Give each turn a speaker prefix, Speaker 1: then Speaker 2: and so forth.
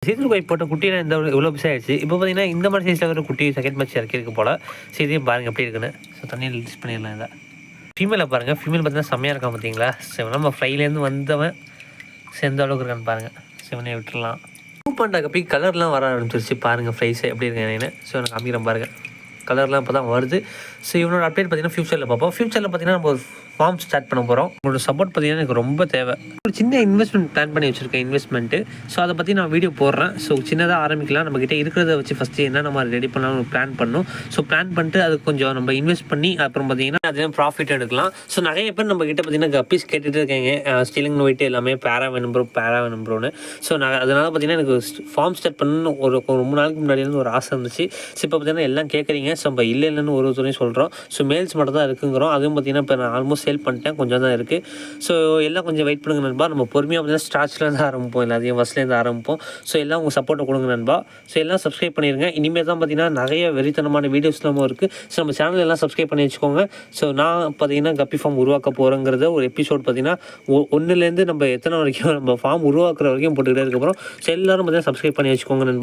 Speaker 1: Season கோய் போட்ட குட்டியில் இந்த இவ்வளோ பிசா ஆயிடுச்சு. இப்போ பார்த்தீங்கன்னா இந்த மாதிரி சைஸில் ஒரு குட்டி செகண்ட் மேட்ச் இறக்கிருக்கு போல். சரி இதையும் பாருங்கள் எப்படி இருக்குன்னு. ஸோ தண்ணியில் ரிலீஸ் பண்ணிடலாம் இதை. ஃபீமேலை பாருங்கள், ஃபீமேல் பார்த்தீங்கன்னா செம்மையாக இருக்கான் பார்த்தீங்களா. சரி நம்ம ஃப்ரைலேருந்து வந்தவன் எந்த அளவுக்கு இருக்கான்னு பாருங்கள். சிவனையை விட்டுடலாம். மூவ் பண்ணுற கப்பி கலர்லாம் வர ஆரம்பிச்சிருச்சு பாருங்கள். ஃப்ரைஸை எப்படி இருக்கேன். ஸோ எனக்கு காமிக்கிறேன் பாருங்கள், கலர்லாம் இப்போ தான் வருது. ஸோ இவனோட அப்டேட் பார்த்தீங்கன்னா ஃபியூச்சரில் பார்ப்போம். ஃபியூச்சரில் பார்த்தீங்கன்னா நம்ம ஒரு ஃபார்ம் ஸ்டார்ட் பண்ண போகிறோம். உங்களோட சப்போர்ட் பார்த்தீங்கன்னா எனக்கு ரொம்ப தேவை. ஒரு சின்ன இன்வெஸ்ட்மெண்ட் பிளான் பண்ணி வச்சுருக்கேன், இன்வெஸ்ட்மெண்ட்டு. ஸோ அதை பற்றி நான் வீடியோ போடுறேன். ஸோ சின்னதாக ஆரம்பிக்கலாம். நம்மக்கிட்ட இருக்கிறத வச்சு ஃபஸ்ட்டு என்ன நம்ம ரெடி பண்ணலாம் பிளான் பண்ணணும். ஸோ பிளான் பண்ணிட்டு அது கொஞ்சம் நம்ம இன்வெஸ்ட் பண்ணி அப்புறம் பார்த்தீங்கன்னா அதே ப்ராஃபிட் எடுக்கலாம். ஸோ நிறைய பேர் நம்மக்கிட்ட பார்த்தீங்கன்னா கப்பீஸ் கேட்டுகிட்டு இருக்காங்க. ஸ்டீலிங் வெயிட் எல்லாமே பேரா வேணும் ப்ரோன்னு. ஸோ நான் அதனால் பார்த்தீங்கன்னா எனக்கு ஃபார்ம் ஸ்டார்ட் பண்ணணும்னு ஒரு 3 நாளைக்கு முன்னாடியிலேருந்து ஒரு ஆசை இருந்துச்சு. ஸோ இப்போ பார்த்தீங்கன்னா எல்லாம் கேட்குறீங்க. ஸோ நம்ம இல்லைன்னு ஒரு துறையும் சொல்கிறோம். ஸோ மேல்ஸ் மட்டும் தான் இருக்குங்கிறோம். அதுவும் பார்த்தீங்கன்னா இப்போ நான் ஆல்மோஸ்ட் சேல் பண்ணிட்டேன், கொஞ்சம் தான் இருக்குது. ஸோ எல்லாம் கொஞ்சம் வெயிட் பண்ணுங்க நண்பா. நம்ம பொறுமையாக பார்த்தீங்கன்னா ஸ்டார்ட்ஸ்லேருந்து ஆரம்பிப்போம், எல்லாத்தையும் ஃபஸ்ட்லேருந்து ஆரம்பிப்போம். ஸோ எல்லாம் உங்கள் சப்போர்ட்டை கொடுங்க நண்பா. ஸோ எல்லாம் சப்ஸ்கிரைப் பண்ணிடுங்க. இனிமேல் தான் பார்த்தீங்கன்னா நிறைய வெறித்தனமான வீடியோஸ்லாமும் இருக்குது. ஸோ நம்ம சேனல் எல்லாம் சப்ஸ்கிரைப் பண்ணி வச்சுக்கோங்க. ஸோ நான் பார்த்தீங்கன்னா கப்பி ஃபார்ம் உருவாக்க போகிறோங்கிறத ஒரு எபிசோட் பார்த்தீங்கன்னா 1லேருந்து நம்ம எத்தனை வரைக்கும் நம்ம ஃபார்ம் உருவாக்குற வரைக்கும் போட்டுக்கிட்டே இருக்க போகிறோம். ஸோ எல்லோரும் பார்த்தீங்கன்னா சப்ஸ்கிரைப் பண்ணி வச்சுக்கோங்க நண்பா.